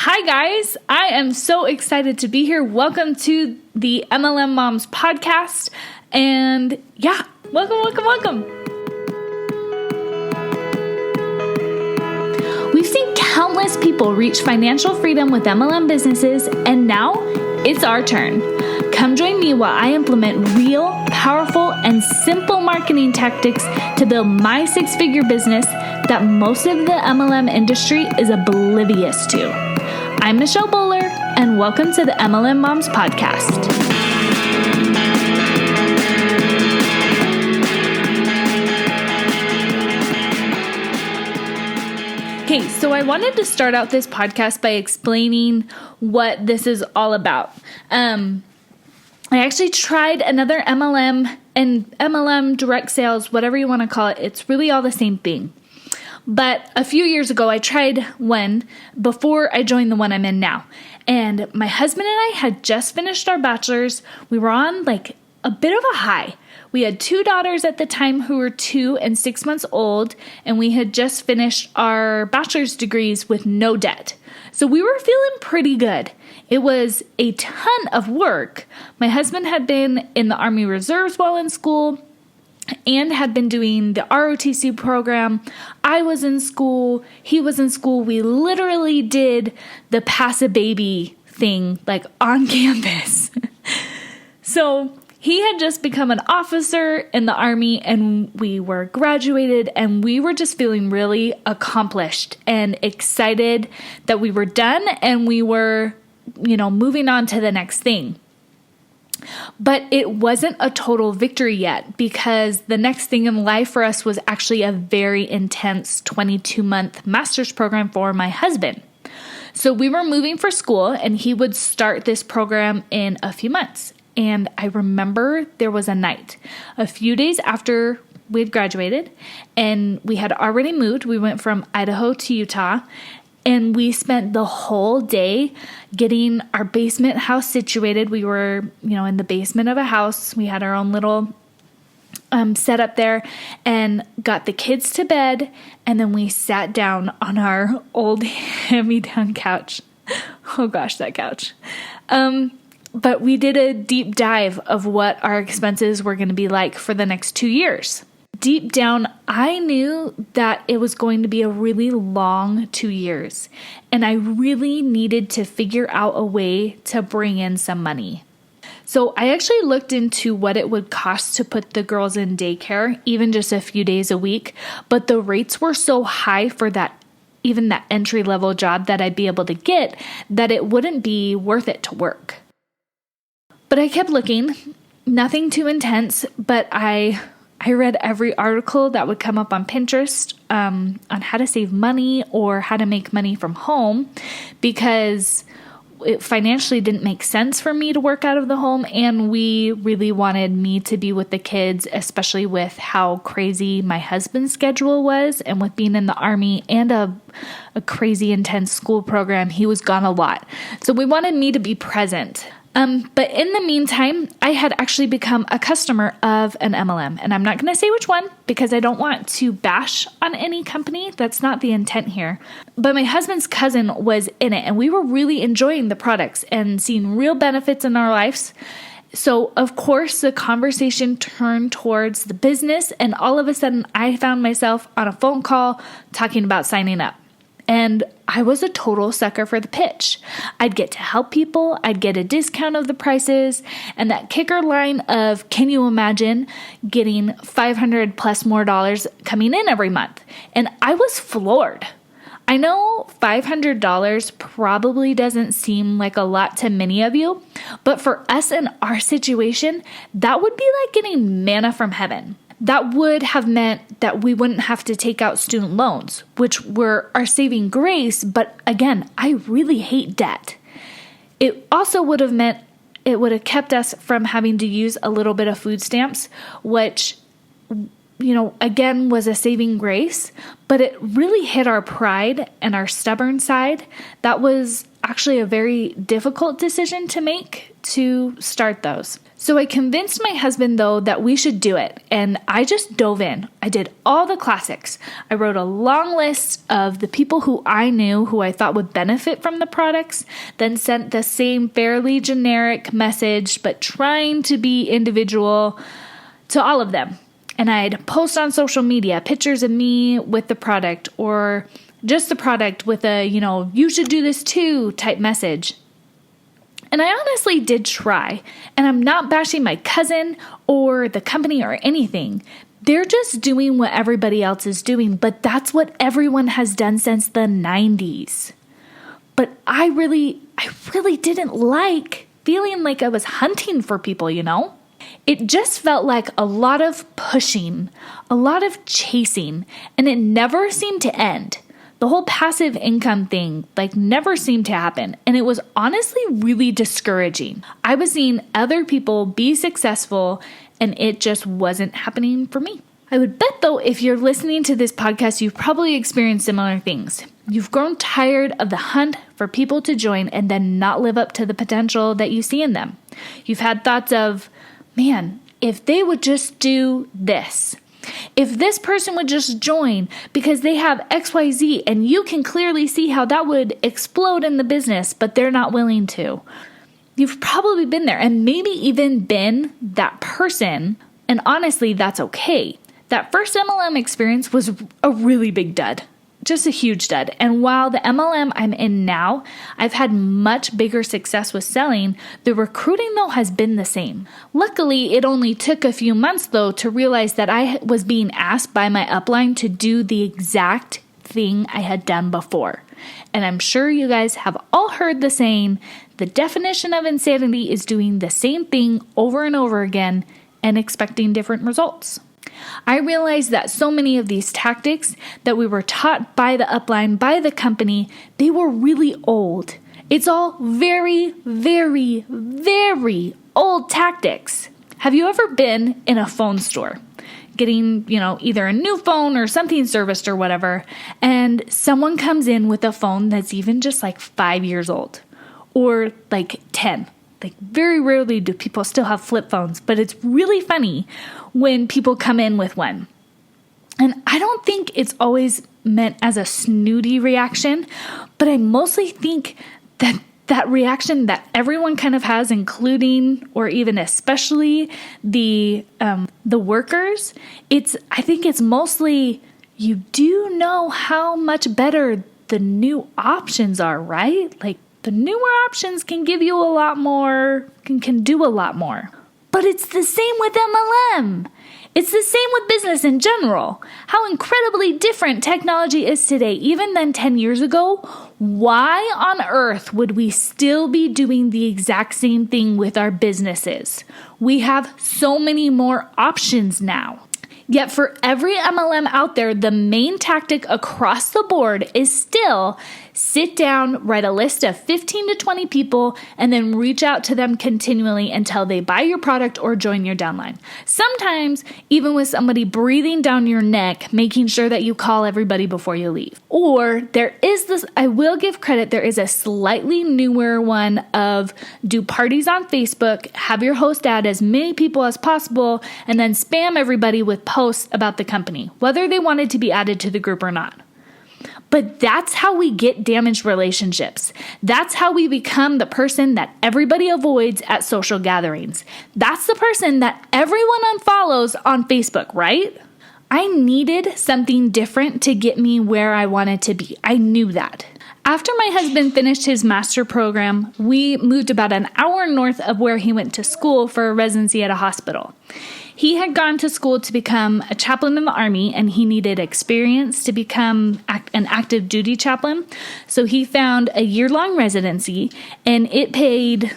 Hi guys, I am so excited to be here. Welcome to the MLM Moms podcast. And welcome. We've seen countless people reach financial freedom with MLM businesses, and now it's our turn. Come join me while I implement real, powerful, and simple marketing tactics to build my six-figure business that most of the MLM industry is oblivious to. I'm Michelle Bowler, and welcome to the MLM Moms podcast. Okay, so I wanted to start out this podcast by explaining what this is all about. I actually tried another MLM and MLM direct sales, whatever you want to call it. It's really all the same thing. But a few years ago, I tried one before I joined the one I'm in now. And my husband and I had just finished our bachelors. We were on like a bit of a high. We had two daughters at the time who were 2 and 6 months old, and we had just finished our bachelor's degrees with no debt. So we were feeling pretty good. It was a ton of work. My husband had been in the Army Reserves while in school and had been doing the ROTC program. I was in school. He was in school. We literally did the pass a baby thing like on campus. So he had just become an officer in the Army, and we were graduated, and we were just feeling really accomplished and excited that we were done and we were, moving on to the next thing. But it wasn't a total victory yet, because the next thing in life for us was actually a very intense 22-month master's program for my husband. So we were moving for school, and he would start this program in a few months. And I remember there was a night, a few days after we had graduated, and we had already moved. We went from Idaho to Utah, and we spent the whole day getting our basement house situated. We were, in the basement of a house. We had our own little setup there, and got the kids to bed. And then we sat down on our old hand-me-down couch. Oh gosh, that couch. But we did a deep dive of what our expenses were going to be like for the next 2 years. Deep down, I knew that it was going to be a really long 2 years, and I really needed to figure out a way to bring in some money. So I actually looked into what it would cost to put the girls in daycare, even just a few days a week, but the rates were so high for that, even that entry-level job that I'd be able to get, that it wouldn't be worth it to work. But I kept looking, nothing too intense, but I read every article that would come up on Pinterest on how to save money or how to make money from home, because it financially didn't make sense for me to work out of the home, and we really wanted me to be with the kids, especially with how crazy my husband's schedule was, and with being in the Army and a crazy intense school program, he was gone a lot. So we wanted me to be present. But in the meantime, I had actually become a customer of an MLM, and I'm not going to say which one because I don't want to bash on any company. That's not the intent here. But my husband's cousin was in it, and we were really enjoying the products and seeing real benefits in our lives. So, of course, the conversation turned towards the business, and all of a sudden, I found myself on a phone call talking about signing up. And I was a total sucker for the pitch. I'd get to help people, I'd get a discount of the prices, and that kicker line of, can you imagine getting $500 plus more dollars coming in every month? And I was floored. I know $500 probably doesn't seem like a lot to many of you, but for us in our situation, that would be like getting manna from heaven. That would have meant that we wouldn't have to take out student loans, which were our saving grace. But again, I really hate debt. It also would have meant it would have kept us from having to use a little bit of food stamps, which, again, was a saving grace, but it really hit our pride and our stubborn side. That was actually a very difficult decision to make to start those. So I convinced my husband, though, that we should do it, and I just dove in. I did all the classics. I wrote a long list of the people who I knew who I thought would benefit from the products, then sent the same fairly generic message, but trying to be individual to all of them. And I'd post on social media pictures of me with the product, or just the product with a, you should do this too type message. And I honestly did try, and I'm not bashing my cousin or the company or anything. They're just doing what everybody else is doing, but that's what everyone has done since the 90s. But I really didn't like feeling like I was hunting for people, It just felt like a lot of pushing, a lot of chasing, and it never seemed to end. The whole passive income thing never seemed to happen, and it was honestly really discouraging. I was seeing other people be successful, and it just wasn't happening for me. I would bet, though, if you're listening to this podcast, you've probably experienced similar things. You've grown tired of the hunt for people to join and then not live up to the potential that you see in them. You've had thoughts of, man, if they would just do this. If this person would just join because they have XYZ and you can clearly see how that would explode in the business, but they're not willing to. You've probably been there and maybe even been that person. And honestly, that's okay. That first MLM experience was a really big dud. Just a huge dud. And while the MLM I'm in now, I've had much bigger success with selling, the recruiting, though, has been the same. Luckily, it only took a few months, though, to realize that I was being asked by my upline to do the exact thing I had done before. And I'm sure you guys have all heard the saying, the definition of insanity is doing the same thing over and over again and expecting different results. I realized that so many of these tactics that we were taught by the upline, by the company, they were really old. It's all very, very, very old tactics. Have you ever been in a phone store getting, either a new phone or something serviced or whatever, and someone comes in with a phone that's even just 5 years old or 10? Very rarely do people still have flip phones, but it's really funny when people come in with one. And I don't think it's always meant as a snooty reaction, but I mostly think that reaction that everyone kind of has, including or even especially the workers, I think it's mostly, you do know how much better the new options are, right? The newer options can give you a lot more, can do a lot more. But it's the same with MLM. It's the same with business in general. How incredibly different technology is today, even than 10 years ago. Why on earth would we still be doing the exact same thing with our businesses? We have so many more options now. Yet for every MLM out there, the main tactic across the board is still sit down, write a list of 15 to 20 people, and then reach out to them continually until they buy your product or join your downline. Sometimes even with somebody breathing down your neck, making sure that you call everybody before you leave. Or there is this, I will give credit, there is a slightly newer one of do parties on Facebook, have your host add as many people as possible, and then spam everybody with posts about the company, whether they wanted to be added to the group or not. But that's how we get damaged relationships. That's how we become the person that everybody avoids at social gatherings. That's the person that everyone unfollows on Facebook, right? I needed something different to get me where I wanted to be. I knew that. After my husband finished his master program, we moved about an hour north of where he went to school for a residency at a hospital. He had gone to school to become a chaplain in the Army, and he needed experience to become an active duty chaplain. So he found a year-long residency, and it paid,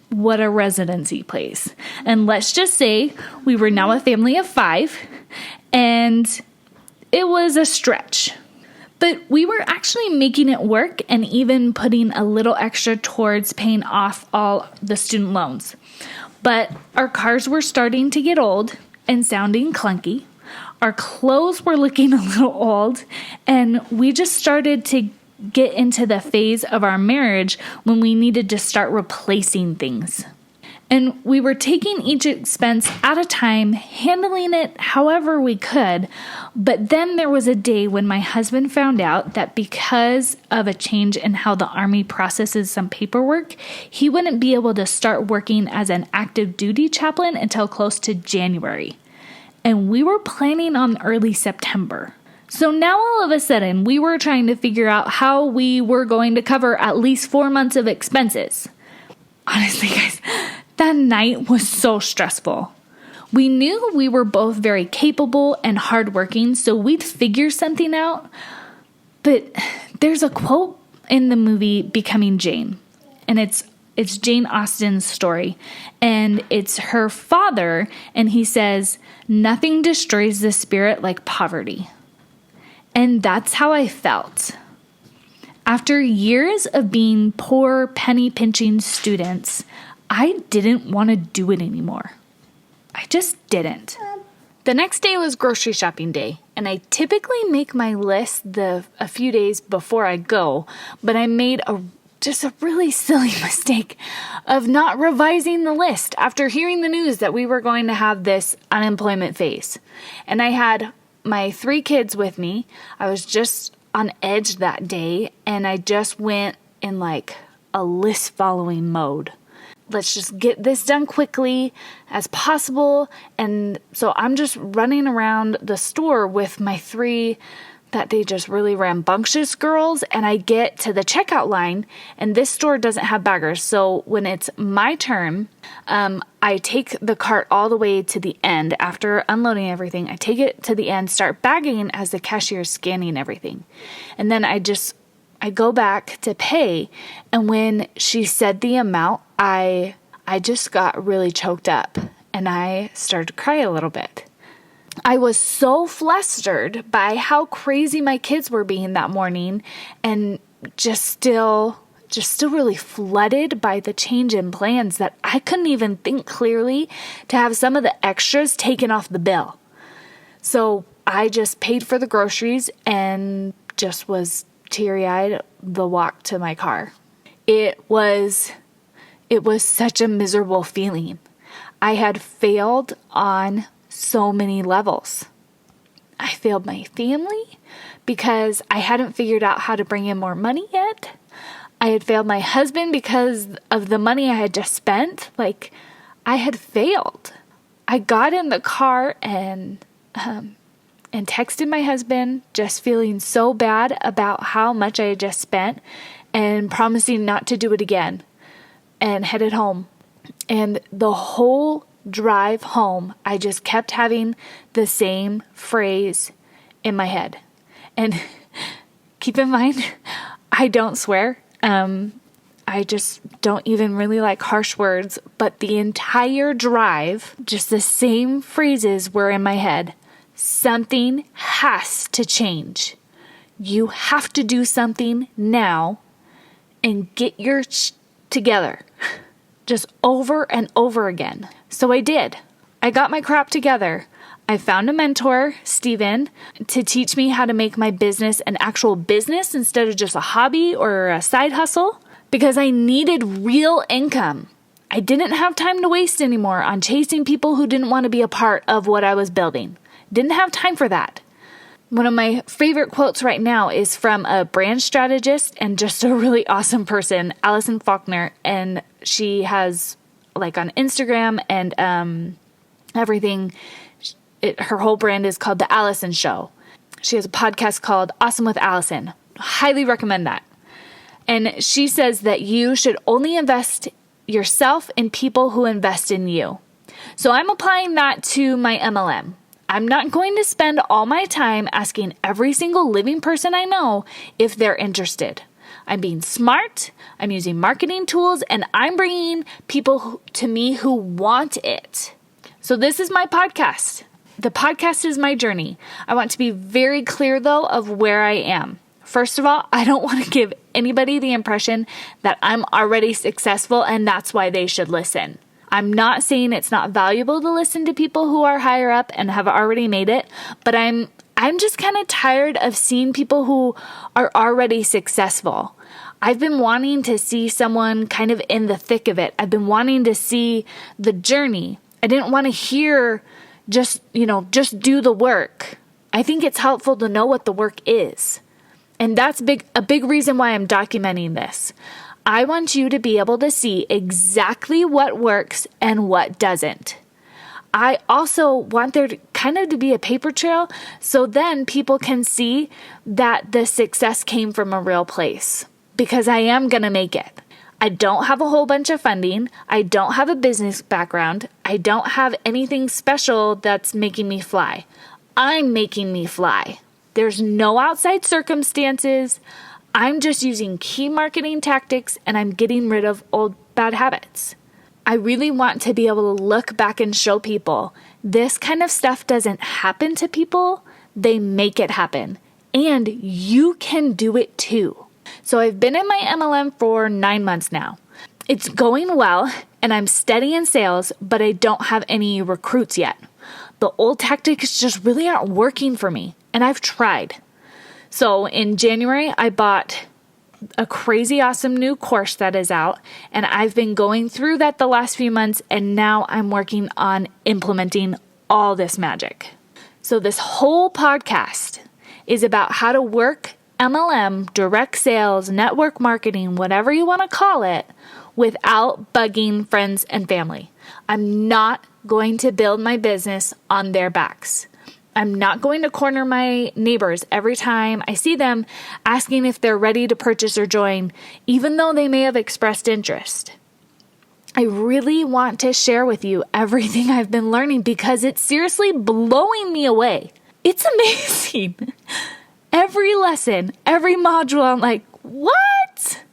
what a residency pays. And let's just say we were now a family of 5, and it was a stretch. But we were actually making it work and even putting a little extra towards paying off all the student loans. But our cars were starting to get old and sounding clunky. Our clothes were looking a little old, and we just started to get into the phase of our marriage when we needed to start replacing things. And we were taking each expense at a time, handling it however we could. But then there was a day when my husband found out that because of a change in how the Army processes some paperwork, he wouldn't be able to start working as an active duty chaplain until close to January. And we were planning on early September. So now all of a sudden, we were trying to figure out how we were going to cover at least 4 months of expenses. Honestly, guys, that night was so stressful. We knew we were both very capable and hardworking, so we'd figure something out. But there's a quote in the movie Becoming Jane, and it's Jane Austen's story, and it's her father, and he says, "Nothing destroys the spirit like poverty." And that's how I felt. After years of being poor, penny-pinching students, I didn't want to do it anymore. I just didn't. The next day was grocery shopping day, and I typically make my list a few days before I go, but I made just a really silly mistake of not revising the list after hearing the news that we were going to have this unemployment phase. And I had my 3 kids with me. I was just on edge that day, and I just went in like a list following mode. Let's just get this done quickly as possible. And so I'm just running around the store with my 3 that day just really rambunctious girls, and I get to the checkout line, and this store doesn't have baggers. So when it's my turn, I take the cart all the way to the end. After unloading everything, I take it to the end, start bagging as the cashier is scanning everything. And then I go back to pay, and when she said the amount, I just got really choked up, and I started to cry a little bit. I was so flustered by how crazy my kids were being that morning, and just still really flooded by the change in plans that I couldn't even think clearly to have some of the extras taken off the bill. So I just paid for the groceries and just was teary-eyed the walk to my car. It was such a miserable feeling. I had failed on so many levels. I failed my family because I hadn't figured out how to bring in more money yet. I had failed my husband because of the money I had just spent. Like, I had failed. I got in the car and texted my husband, just feeling so bad about how much I had just spent and promising not to do it again, and headed home. And the whole drive home, I just kept having the same phrase in my head. And keep in mind, I don't swear. I just don't even really like harsh words, but the entire drive, just the same phrases were in my head. Something has to change. You have to do something now and get your together. Just over and over again. So I did. I got my crap together. I found a mentor, Steven, to teach me how to make my business an actual business instead of just a hobby or a side hustle, because I needed real income. I didn't have time to waste anymore on chasing people who didn't want to be a part of what I was building. Didn't have time for that. One of my favorite quotes right now is from a brand strategist and just a really awesome person, Allison Faulkner, and she has, like, on Instagram and everything, her whole brand is called The Allison Show. She has a podcast called Awesome with Allison. Highly recommend that. And she says that you should only invest yourself in people who invest in you. So I'm applying that to my MLM. I'm not going to spend all my time asking every single living person I know if they're interested. I'm being smart, I'm using marketing tools, and I'm bringing people to me who want it. So this is my podcast. The podcast is my journey. I want to be very clear, though, of where I am. First of all, I don't want to give anybody the impression that I'm already successful and that's why they should listen. I'm not saying it's not valuable to listen to people who are higher up and have already made it, but I'm I'm just kind of tired of seeing people who are already successful. I've been wanting to see someone kind of in the thick of it. I've been wanting to see the journey. I didn't want to hear just do the work. I think it's helpful to know what the work is. And that's a big reason why I'm documenting this. I want you to be able to see exactly what works and what doesn't. I also want there to be a paper trail so then people can see that the success came from a real place, because I am going to make it. I don't have a whole bunch of funding. I don't have a business background. I don't have anything special that's making me fly. I'm making me fly. There's no outside circumstances. I'm just using key marketing tactics and I'm getting rid of old bad habits. I really want to be able to look back and show people this kind of stuff doesn't happen to people. They make it happen. And you can do it too. So I've been in my MLM for 9 months now. It's going well and I'm steady in sales, but I don't have any recruits yet. The old tactics just really aren't working for me, and I've tried. So in January, I bought a crazy awesome new course that is out, and I've been going through that the last few months, and now I'm working on implementing all this magic. So this whole podcast is about how to work MLM, direct sales, network marketing, whatever you want to call it, without bugging friends and family. I'm not going to build my business on their backs. I'm not going to corner my neighbors every time I see them asking if they're ready to purchase or join, even though they may have expressed interest. I really want to share with you everything I've been learning because it's seriously blowing me away. It's amazing. Every lesson, every module, I'm like, what?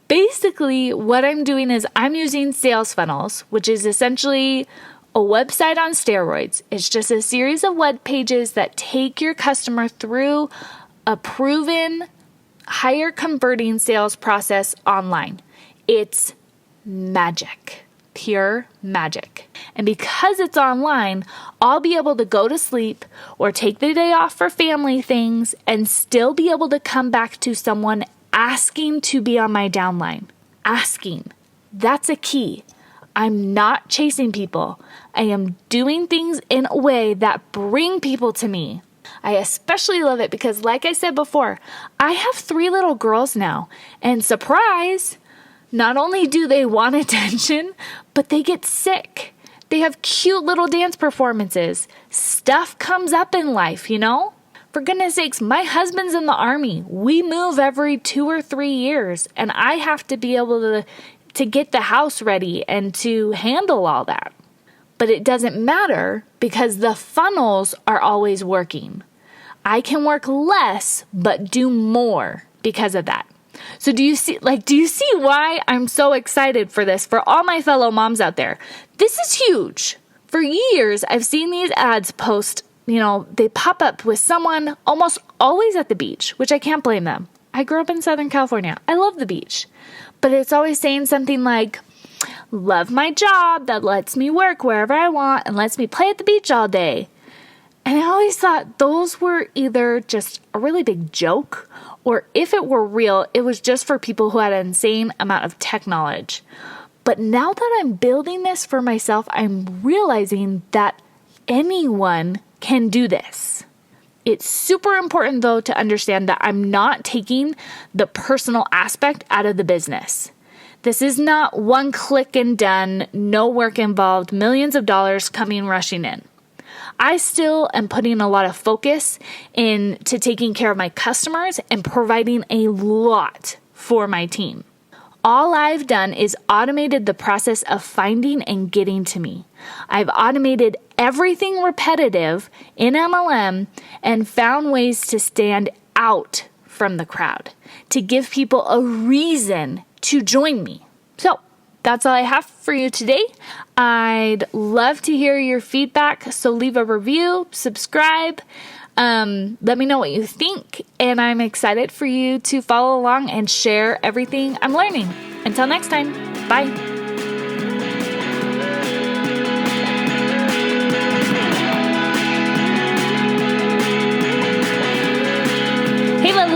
Basically, what I'm doing is I'm using sales funnels, which is essentially a website on steroids. It's just a series of web pages that take your customer through a proven, higher converting sales process online. It's magic, pure magic. And because it's online, I'll be able to go to sleep or take the day off for family things and still be able to come back to someone asking to be on my downline. Asking. That's a key. I'm not chasing people. I am doing things in a way that bring people to me. I especially love it because, like I said before, I have 3 little girls now. And surprise, not only do they want attention, but they get sick. They have cute little dance performances. Stuff comes up in life, For goodness sakes, my husband's in the Army. We move every 2 or 3 years, and I have to be able to get the house ready and to handle all that. But it doesn't matter because the funnels are always working. I can work less, but do more because of that. So do you see why I'm so excited for this, for all my fellow moms out there? This is huge. For years, I've seen these ads post, they pop up with someone almost always at the beach, which I can't blame them. I grew up in Southern California. I love the beach. But it's always saying something like, love my job that lets me work wherever I want and lets me play at the beach all day. And I always thought those were either just a really big joke, or if it were real, it was just for people who had an insane amount of tech knowledge. But now that I'm building this for myself, I'm realizing that anyone can do this. It's super important, though, to understand that I'm not taking the personal aspect out of the business. This is not one click and done, no work involved, millions of dollars coming rushing in. I still am putting a lot of focus into taking care of my customers and providing a lot for my team. All I've done is automated the process of finding and getting to me. I've automated everything repetitive in MLM and found ways to stand out from the crowd, to give people a reason to join me. So that's all I have for you today. I'd love to hear your feedback, so leave a review, subscribe, let me know what you think, and I'm excited for you to follow along and share everything I'm learning. Until next time, bye.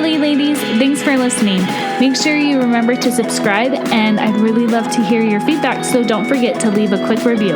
Finally, ladies, thanks for listening. Make sure you remember to subscribe, and I'd really love to hear your feedback, so don't forget to leave a quick review.